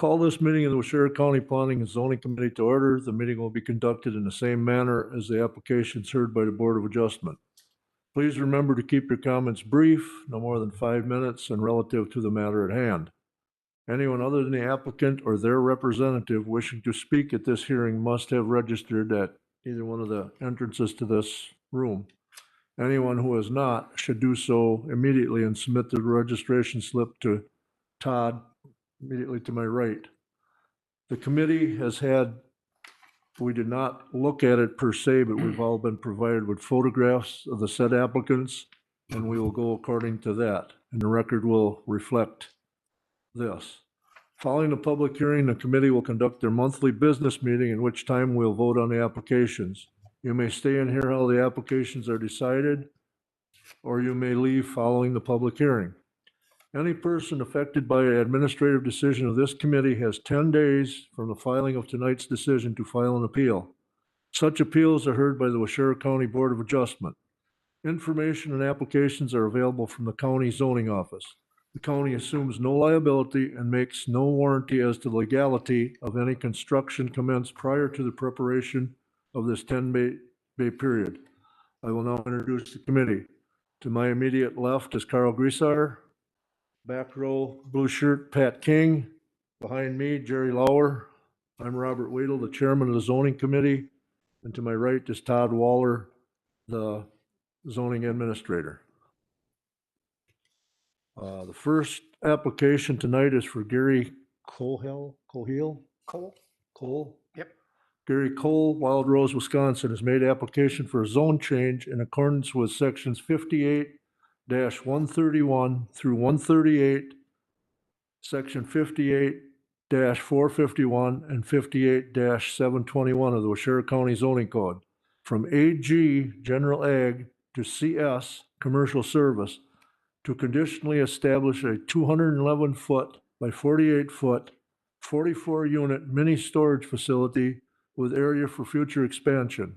call this meeting of the Waushara County Planning and Zoning Committee to order. The meeting will be conducted in the same manner as the applications heard by the Board of Adjustment. Please remember to keep your comments brief, no more than 5 minutes, and relative to the matter at hand. Anyone other than the applicant or their representative wishing to speak at this hearing must have registered at either one of the entrances to this room. Anyone who has not should do so immediately and submit the registration slip to Todd, immediately to my right. The committee has had, we did not look at it per se, but we've all been provided with photographs of the said applicants, and we will go according to that, and the record will reflect this. Following the public hearing, the committee will conduct their monthly business meeting, in which time we'll vote on the applications. You may stay and hear how the applications are decided, or you may leave following the public hearing. Any person affected by an administrative decision of this committee has 10 days from the filing of tonight's decision to file an appeal. Such appeals are heard by the Waushara County Board of Adjustment. Information and applications are available from the county zoning office. The county assumes no liability and makes no warranty as to the legality of any construction commenced prior to the preparation of this 10-day period. I will now introduce the committee. To my immediate left is Carl Griesar. Back row, blue shirt, Pat King. Behind me, Jerry Lauer. I'm Robert Wedel, the chairman of the zoning committee. And to my right is Todd Waller, the zoning administrator. The first application tonight is for Gary Cole. Yep. Gary Cole, Wild Rose, Wisconsin, has made application for a zone change in accordance with sections 58-131 through 138, section 58-451 and 58-721 of the Waushara County Zoning Code, from AG General Ag to CS Commercial Service, to conditionally establish a 211-foot by 48-foot, 44-unit mini storage facility with area for future expansion.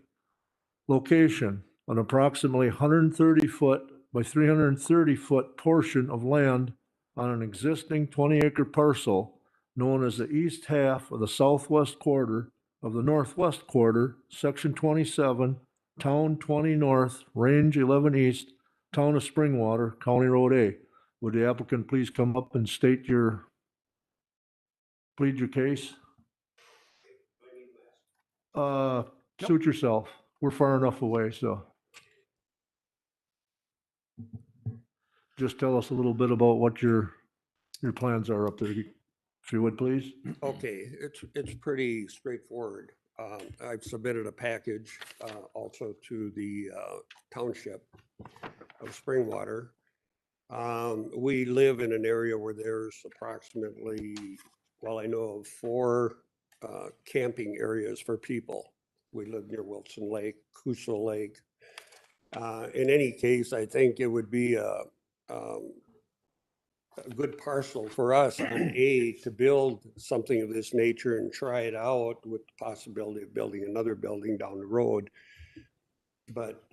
Location: an approximately 130-foot by 330-foot portion of land on an existing 20-acre parcel known as the east half of the southwest quarter of the northwest quarter, section 27, town 20 north, range 11 east, town of Springwater, County Road A. Would the applicant please come up and plead your case? Suit yourself. We're far enough away, so. Just tell us a little bit about what your plans are up there, if you would, please. Okay, it's pretty straightforward. I've submitted a package also to the township of Springwater. We live in an area where there's approximately, well, I know of 4 camping areas for people. We live near Wilson Lake, Coosa Lake. In any case, I think it would be a good parcel for us on A to build something of this nature and try it out with the possibility of building another building down the road. But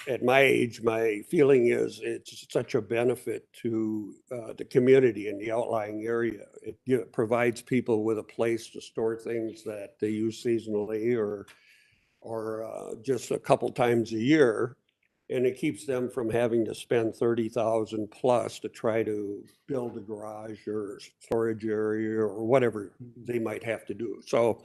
at my age, my feeling is it's such a benefit to the community in the outlying area. It provides people with a place to store things that they use seasonally or just a couple times a year. And it keeps them from having to spend $30,000 plus to try to build a garage or storage area or whatever they might have to do. So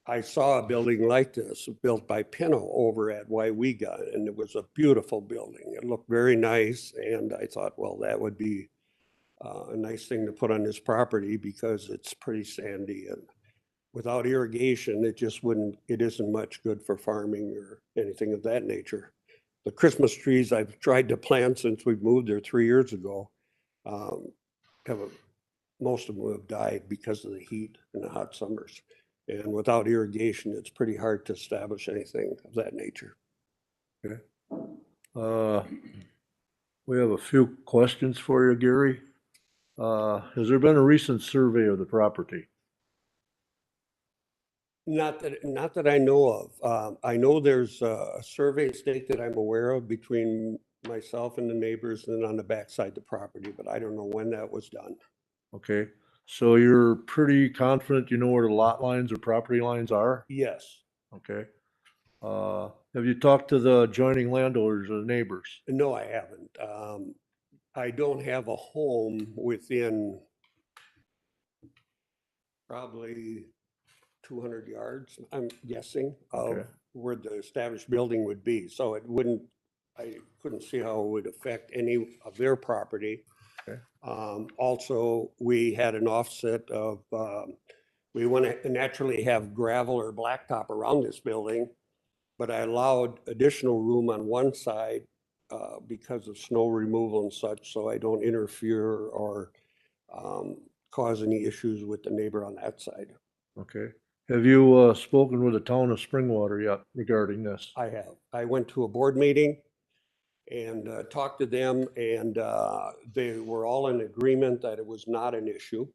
I saw a building like this built by Pinot over at Waushara, and it was a beautiful building. It looked very nice, and I thought, well, that would be a nice thing to put on this property because it's pretty sandy, and without irrigation, it isn't much good for farming or anything of that nature. The Christmas trees I've tried to plant since we moved there 3 years ago, most of them have died because of the heat in the hot summers. And without irrigation, it's pretty hard to establish anything of that nature. Okay. We have a few questions for you, Gary. Has there been a recent survey of the property? Not that I know of. I know there's a survey stake that I'm aware of between myself and the neighbors and then on the backside of the property, but I don't know when that was done. Okay, so you're pretty confident you know where the lot lines or property lines are? Yes. Okay. Have you talked to the adjoining landowners or the neighbors? No, I haven't. I don't have a home within probably 200 yards, I'm guessing, of Okay. where the established building would be. So it wouldn't, I couldn't see how it would affect any of their property. Okay. Also, we had an offset of, we want to naturally have gravel or blacktop around this building, but I allowed additional room on one side because of snow removal and such, so I don't interfere or cause any issues with the neighbor on that side. Okay. Have you spoken with the town of Springwater yet regarding this? I have. I went to a board meeting and talked to them, and they were all in agreement that it was not an issue.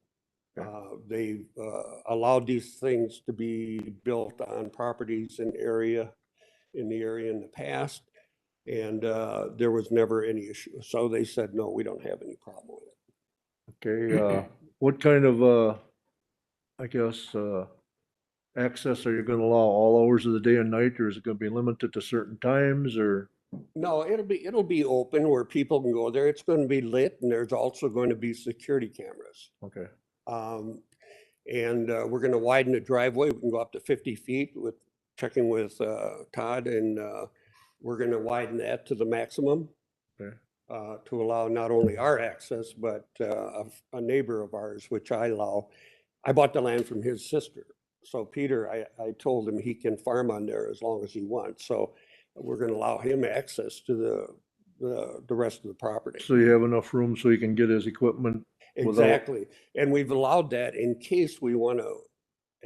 Okay. They allowed these things to be built on properties in the area in the past, and there was never any issue. So they said, no, we don't have any problem with it. Okay, what kind of, I guess, access are you gonna allow all hours of the day and night, or is it gonna be limited to certain times, or? No, it'll be open where people can go there. It's going to be lit, and there's also going to be security cameras. Okay, Um, and we're going to widen the driveway. We can go up to 50 feet with checking with Todd, and we're going to widen that to the maximum okay, to allow not only our access, but a neighbor of ours, which I allow. I bought the land from his sister. So Peter, I told him he can farm on there as long as he wants. So we're going to allow him access to the rest of the property. so you have enough room so you can get his equipment without? Exactly. And we've allowed that in case we want to,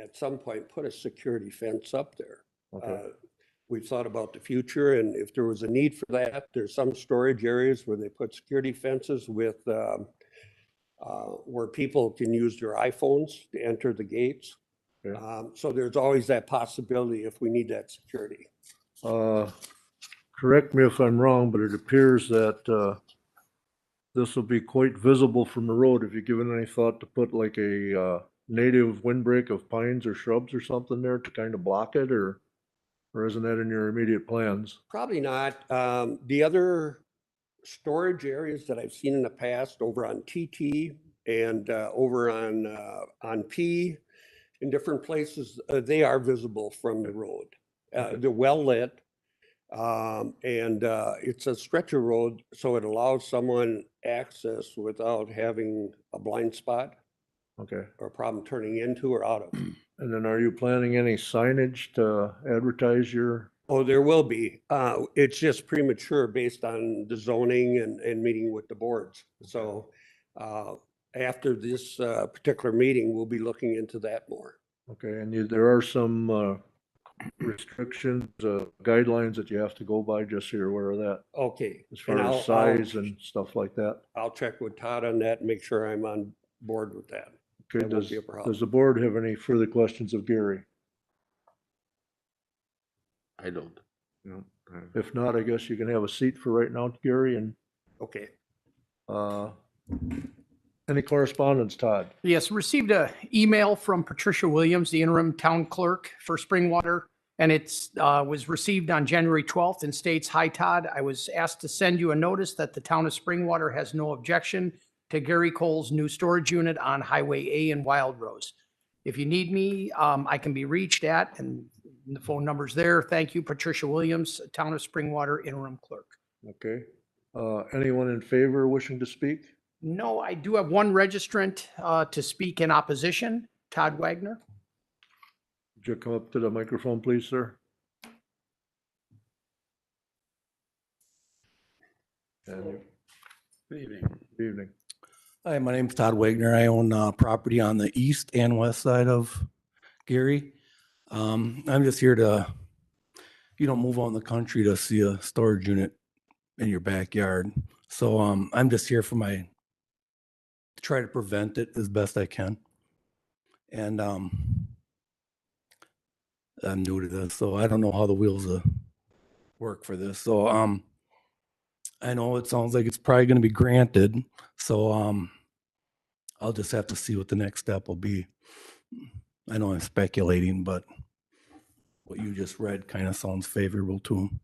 at some point, put a security fence up there. Okay, We've thought about the future, and if there was a need for that, there's some storage areas where they put security fences with where people can use their iPhones to enter the gates. okay. So there's always that possibility if we need that security. Correct me if I'm wrong, but it appears that, this will be quite visible from the road. Have you given any thought to put like a, native windbreak of pines or shrubs or something there to kind of block it, or isn't that in your immediate plans? Probably not. The other storage areas that I've seen in the past over on TT and over on P in different places, they are visible from the road. They're well lit. And it's a stretcher road, so it allows someone access without having a blind spot Okay. or a problem turning into or out of. And then are you planning any signage to advertise your? Oh, there will be. It's just premature based on the zoning and meeting with the boards. So after this particular meeting, we'll be looking into that more. Okay, and there are some restrictions, guidelines that you have to go by, just so you're aware of that, Okay. as And far as size and stuff like that. I'll check with Todd on that and make sure I'm on board with that. Okay, That won't be a problem. does the board have any further questions of Gary? I don't. No. If not, I guess you can have a seat for right now, Gary, and, Okay. any correspondence, Todd? Yes, received a email from Patricia Williams, the interim town clerk for Springwater, and it's was received on January 12th and states, "Hi Todd, I was asked to send you a notice that the town of Springwater has no objection to Gary Cole's new storage unit on Highway A in Wild Rose. If you need me, I can be reached at, and the phone number's there. Thank you, Patricia Williams, town of Springwater interim clerk." Okay, anyone in favor wishing to speak? No, I do have one registrant to speak in opposition, Todd Wagner. Would you come up to the microphone, please, sir? And Good evening. good evening. Hi, my name's Todd Wagner. I own property on the east and west side of Gary. I'm just here to, you don't move out in the country to see a storage unit in your backyard. So I'm just here for to try to prevent it as best I can. And I'm new to this, so I don't know how the wheels work for this. So I know it sounds like it's probably going to be granted. So I'll just have to see what the next step will be. I know I'm speculating, but what you just read kind of sounds favorable to him.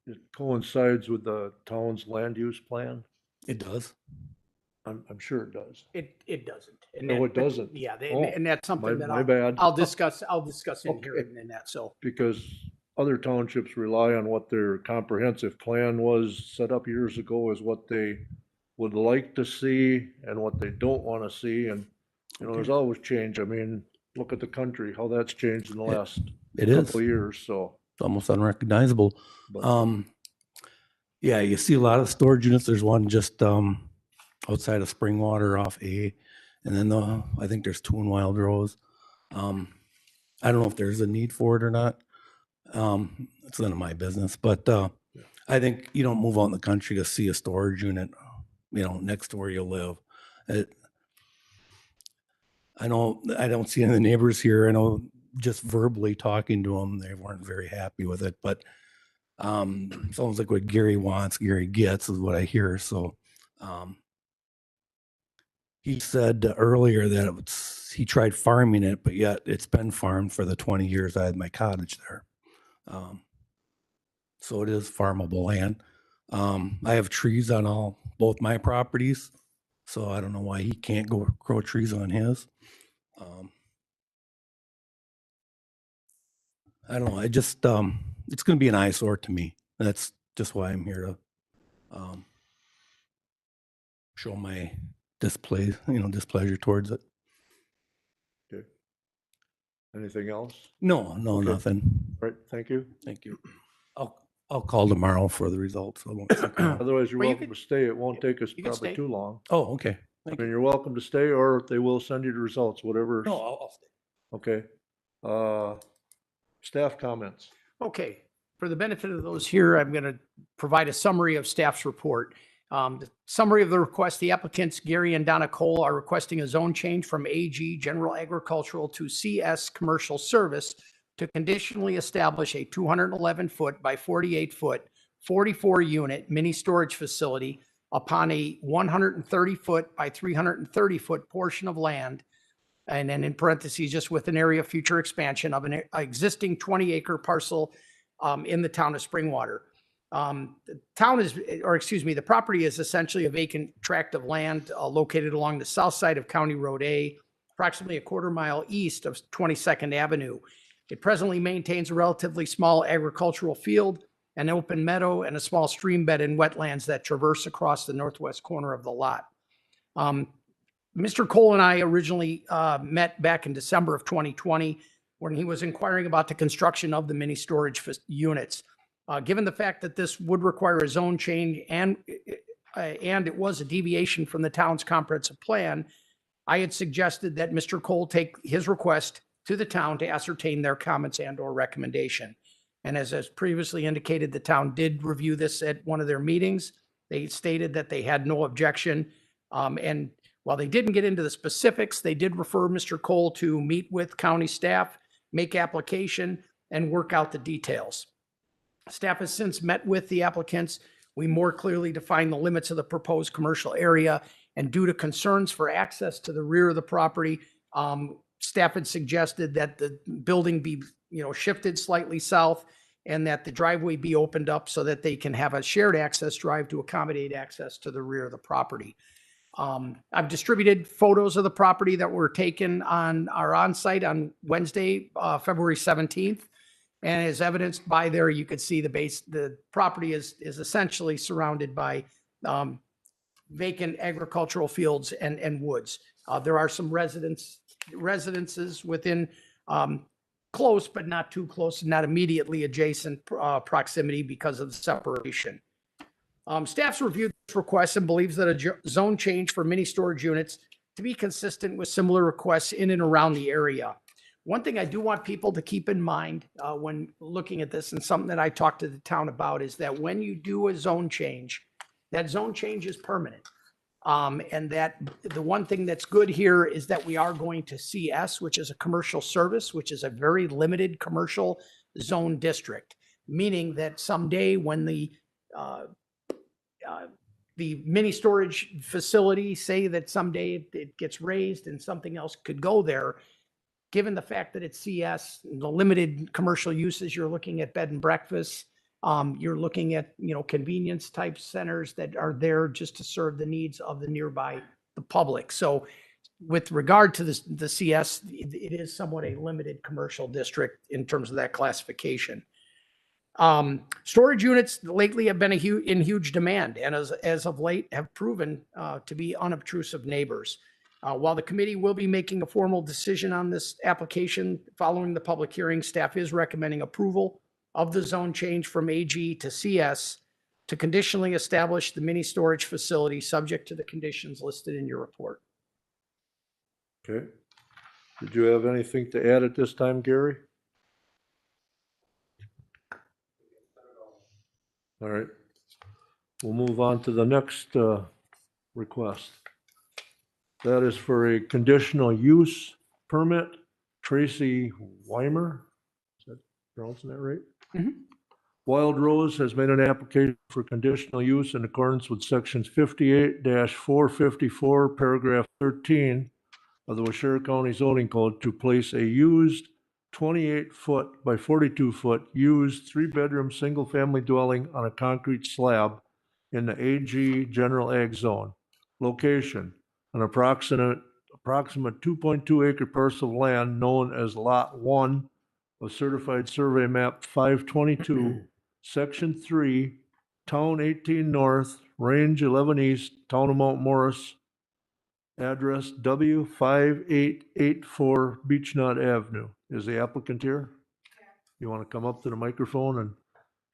It coincides with the town's land use plan. It does. I'm sure it does. It doesn't. And No, that- it doesn't. Yeah, Oh, and that's something that my bad. I'll discuss in here Okay. in that, so. Because other townships rely on what their comprehensive plan was set up years ago as what they would like to see and what they don't want to see. And, you know, there's Okay. always change. I mean, look at the country, how that's changed in the last It is. couple of years, so. It's almost unrecognizable. But Yeah, you see a lot of storage units. There's one just outside of Springwater off A, and then I think there's two in Wild Rose. I don't know if there's a need for it or not. It's none of my business, but I think you don't move out in the country to see a storage unit, you know, next to where you live. I know I don't see any of the neighbors here. I know just verbally talking to them, they weren't very happy with it, but sounds like what Gary wants, Gary gets is what I hear. So he said earlier that he tried farming it, but yet it's been farmed for the 20 years I had my cottage there. So it is farmable land. I have trees on both my properties, so I don't know why he can't go grow trees on his. I don't know. I just it's going to be an eyesore to me. That's just why I'm here to show my displeasure towards it. okay. Anything else? No, Okay. nothing. All right, thank you. Thank you. I'll call tomorrow for the results. I won't stick around. Otherwise, you're Well, you welcome could- to stay. It won't take us you can probably stay. too long. Oh, okay. I Thank mean, you. you're welcome to stay, or they will send you the results, whatever. No, I'll stay. Okay. Staff comments. Okay, for the benefit of those here, I'm going to provide a summary of staff's report. The summary of the request, the applicants, Gary and Donna Cole, are requesting a zone change from AG General Agricultural to CS Commercial Service to conditionally establish a 211-foot by 48-foot, 44-unit mini storage facility upon a 130-foot by 330-foot portion of land, and then in parentheses, just with an area of future expansion of an existing 20-acre parcel in the town of Springwater. The property is essentially a vacant tract of land located along the south side of County Road A, approximately a quarter mile east of 22nd Avenue. It presently maintains a relatively small agricultural field, an open meadow, and a small stream bed and wetlands that traverse across the northwest corner of the lot. Mr. Cole and I originally met back in December of 2020 when he was inquiring about the construction of the mini storage units. Given the fact that this would require a zone change and it was a deviation from the town's comprehensive plan, I had suggested that Mr. Cole take his request to the town to ascertain their comments and or recommendation. And as previously indicated, the town did review this at one of their meetings. They stated that they had no objection. And while they didn't get into the specifics, they did refer Mr. Cole to meet with county staff, make application, and work out the details. Staff has since met with the applicants. We more clearly define the limits of the proposed commercial area, and due to concerns for access to the rear of the property, staff had suggested that the building be, shifted slightly south and that the driveway be opened up so that they can have a shared access drive to accommodate access to the rear of the property. I've distributed photos of the property that were taken on our on-site on Wednesday, February 17th. And as evidenced by there, you could see the property is essentially surrounded by vacant agricultural fields and woods. There are some residences within close, but not too close, not immediately adjacent proximity because of the separation. Staff's reviewed this request and believes that a zone change for mini storage units to be consistent with similar requests in and around the area. One thing I do want people to keep in mind when looking at this, and something that I talked to the town about, is that when you do a zone change, that zone change is permanent. And that the one thing that's good here is that we are going to CS, which is a commercial service, which is a very limited commercial zone district, meaning that someday when the the mini storage facility, say that someday it gets raised and something else could go there. Given the fact that it's CS, the limited commercial uses, you're looking at bed and breakfast. You're looking at, convenience type centers that are there just to serve the needs of the the public. So with regard to this, the CS, it is somewhat a limited commercial district in terms of that classification. Storage units lately have been in huge demand, and as of late have proven to be unobtrusive neighbors. While the committee will be making a formal decision on this application following the public hearing, staff is recommending approval of the zone change from AG to CS to conditionally establish the mini storage facility subject to the conditions listed in your report. Okay. Did you have anything to add at this time, Gary? All right. We'll move on to the next request. That is for a conditional use permit. Tracy Weimer, is that pronouncing that right? Mhm. Wild Rose has made an application for conditional use in accordance with sections 58-454, paragraph 13 of the Waushara County zoning code to place a used 28-foot by 42-foot used 3-bedroom single-family dwelling on a concrete slab in the AG General Ag Zone. Location, an approximate 2.2 acre parcel of land known as Lot 1 of Certified Survey Map 522, Section 3, Town 18 North, Range 11 East, Town of Mount Morris, address W5884 Beechnut Avenue. Is the applicant here? You want to come up to the microphone and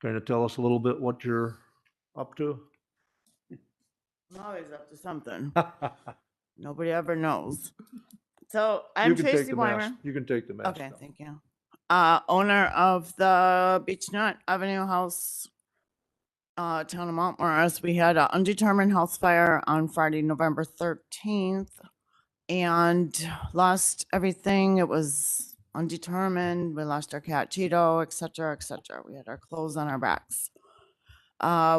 kind of tell us a little bit what you're up to? I'm always up to something. Nobody ever knows. So You I'm can take Tracy the mask. Weimer. You can take the mask Okay, down. thank you. Owner of the Beechnut Avenue House, town of Mount Morris. We had an undetermined house fire on Friday, November 13th, and lost everything. It was undetermined. We lost our cat Cheeto, et cetera, et cetera. We had our clothes on our backs.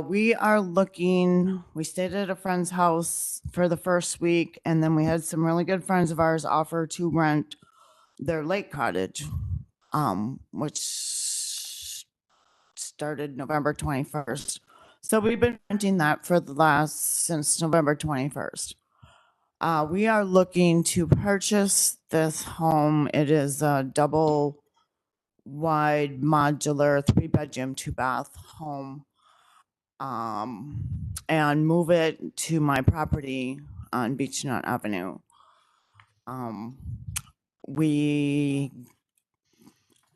We stayed at a friend's house for the first week, and then we had some really good friends of ours offer to rent their lake cottage, which started November 21st. So we've been renting that since November 21st. We are looking to purchase this home. It is a double wide modular 3-bedroom, 2-bath home. And move it to my property on Beechnut Avenue.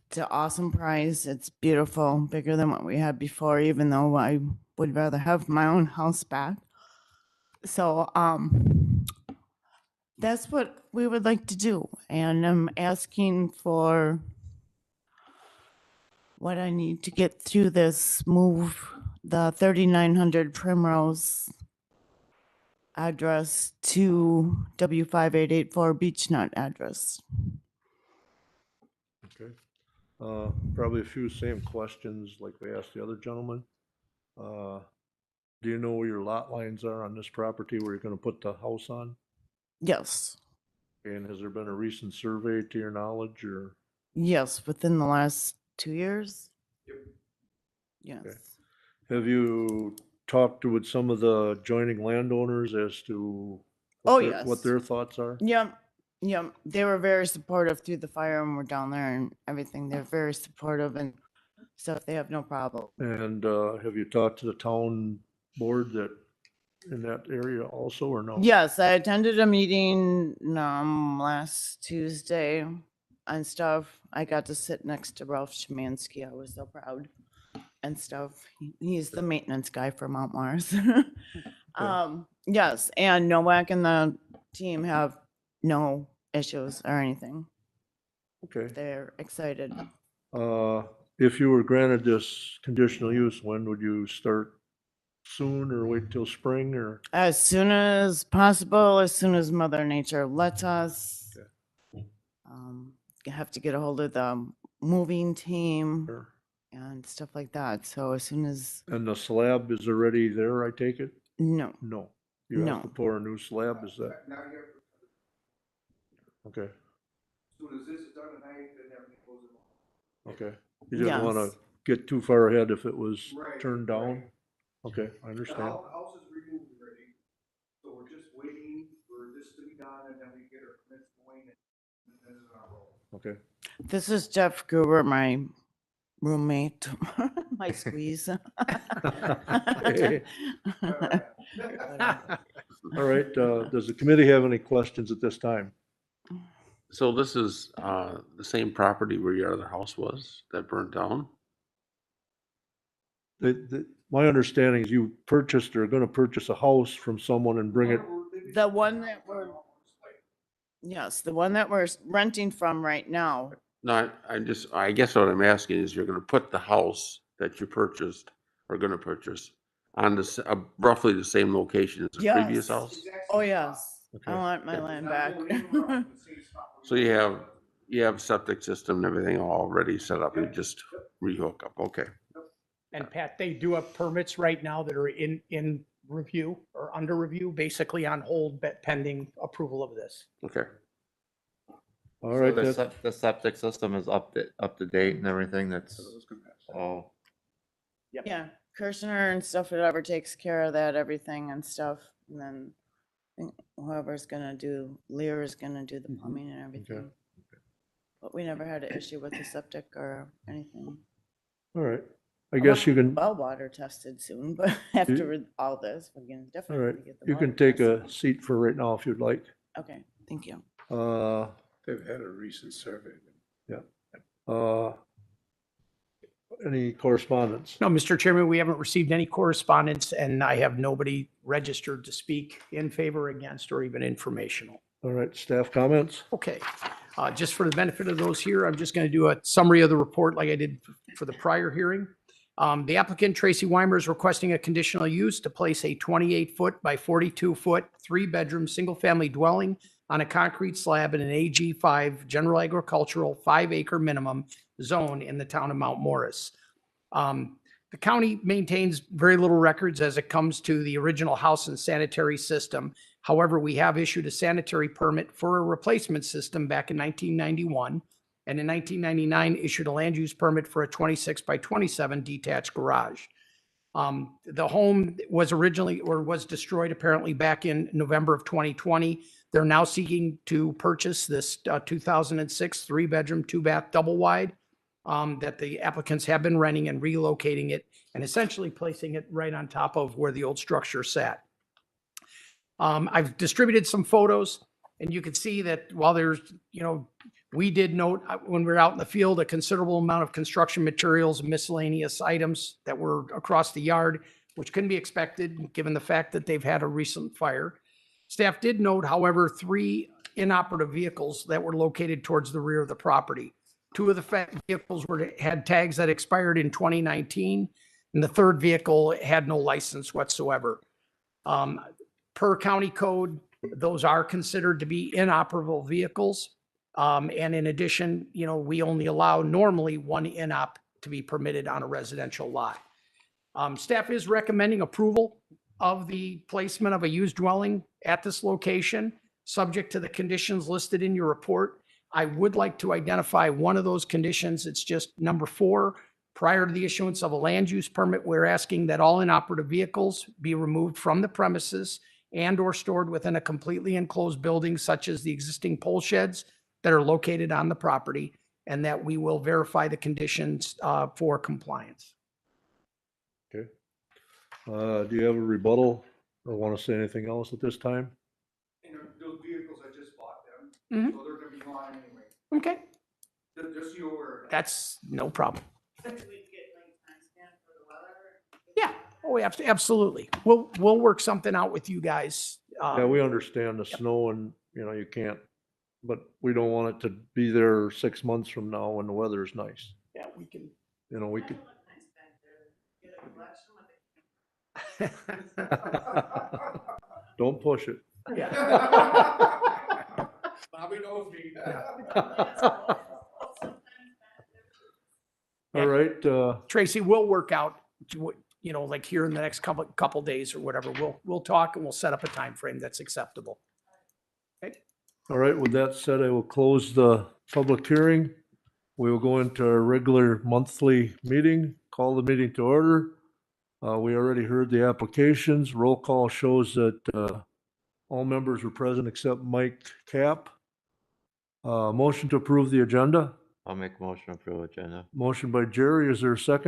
It's an awesome price. It's beautiful, bigger than what we had before, even though I would rather have my own house back. So, that's what we would like to do. And I'm asking for what I need to get through this move, the 3900 Primrose address to W5884 Beechnut address. Okay. Probably a few same questions like we asked the other gentleman. Do you know where your lot lines are on this property where you're gonna put the house on? Yes, And has there been a recent survey to your knowledge or? yes, within the last 2 years. Yes. Okay. Have you talked with some of the adjoining landowners as to Oh, what yes. their thoughts are? Yep, yep. They were very supportive through the fire and we're down there and everything. They're very supportive and stuff. They have no problem. And have you talked to the town board in that area also or no? Yes, I attended a meeting last Tuesday and stuff. I got to sit next to Ralph Szymanski. I was so proud and stuff. He's the maintenance guy for Mount Morris. Yes, and Nowak and the team have no issues or anything. Okay. They're excited. If you were granted this conditional use, when would you start? Soon or wait till spring or? As soon as possible, as soon as Mother Nature lets us. Okay. You have to get a hold of the moving team Sure. and stuff like that. So as soon as, And the slab is already there, I take it? No, No. You have to No. pour a new slab, is that? Okay, Soon as this is done tonight, then everything goes in. okay. You didn't want to Yes. get too far ahead if it was Right, turned down? right. Okay, I understand. House is removed already, so we're just waiting for this to be done and then we get our permits going and then it's on roll. Okay, This is Jeff Gruber, my roommate, my squeeze. Okay. All right, does the committee have any questions at this time? So this is, the same property where your other house was that burnt down? My understanding is you purchased or are gonna purchase a house from someone and bring it, The one that we're, yes, the one that we're renting from right now. No, I guess what I'm asking is you're gonna put the house that you purchased or gonna purchase on this, roughly the same location as the previous Yes. house? Oh, yes. I Okay. want my land back. So you have septic system and everything already set up, you just rehook up, okay. And Pat, they do have permits right now that are in review or under review, basically on hold pending approval of this. Okay. all right, So that, the septic system is up to date and everything, that's all. Yeah, Kirshner and stuff, whatever takes care of that, everything and stuff. And then I think whoever's gonna do, Lear is gonna do the plumbing and everything. But we never had an issue with the septic or anything. all right. I guess you can, Well, water tested soon, but after all this, we're gonna all definitely right, get the you water can take tested. a seat for right now if you'd like. Okay, thank you. They've had a recent survey. Uh, Any correspondence? No, Mr. Chairman, we haven't received any correspondence and I have nobody registered to speak in favor, against, or even informational. All right, staff comments? Okay, just for the benefit of those here, I'm just going to do a summary of the report like I did for the prior hearing. The applicant, Tracy Weimer, is requesting a conditional use to place a 28-foot by 42-foot, three-bedroom, single-family dwelling on a concrete slab in an AG5 general agricultural 5-acre minimum zone in the town of Mount Morris. The county maintains very little records as it comes to the original house and sanitary system. However, we have issued a sanitary permit for a replacement system back in 1991. And in 1999 issued a land use permit for a 26 by 27 detached garage. The home was originally, or was destroyed apparently back in November of 2020. They're now seeking to purchase this 2006 3-bedroom, 2-bath, double wide that the applicants have been renting and relocating it and essentially placing it right on top of where the old structure sat. I've distributed some photos and you can see that while there's, we did note when we were out in the field, a considerable amount of construction materials and miscellaneous items that were across the yard, which couldn't be expected given the fact that they've had a recent fire. Staff did note, however, 3 inoperative vehicles that were located towards the rear of the property. 2 of the vehicles had tags that expired in 2019, and the 3rd vehicle had no license whatsoever. Per county code, those are considered to be inoperable vehicles. And in addition, we only allow normally 1 inop to be permitted on a residential lot. Staff is recommending approval of the placement of a used dwelling at this location, subject to the conditions listed in your report. I would like to identify one of those conditions. It's just number 4. Prior to the issuance of a land use permit, we're asking that all inoperative vehicles be removed from the premises and or stored within a completely enclosed building such as the existing pole sheds that are located on the property, and that we will verify the conditions for compliance. Okay. Do you have a rebuttal or want to say anything else at this time? Those vehicles, I just bought them, so they're gonna be gone anyway. Okay. Just so you're aware. That's no problem. Yeah, oh, absolutely. We'll work something out with you guys. Yeah, we understand the snow and, you can't, but we don't want it to be there 6 months from now when the weather is nice. Yeah, we can. We could. Don't push it. Yeah. Bobby knows me. All right, Tracy, we'll work out, you know, like here in the next couple days or whatever, we'll talk and we'll set up a time frame that's acceptable. All right, with that said, I will close the public hearing. We will go into our regular monthly meeting, call the meeting to order. We already heard the applications. Roll call shows that all members were present except Mike Cap. Motion to approve the agenda. I'll make a motion to approve agenda. Motion by Jerry. Is there a second?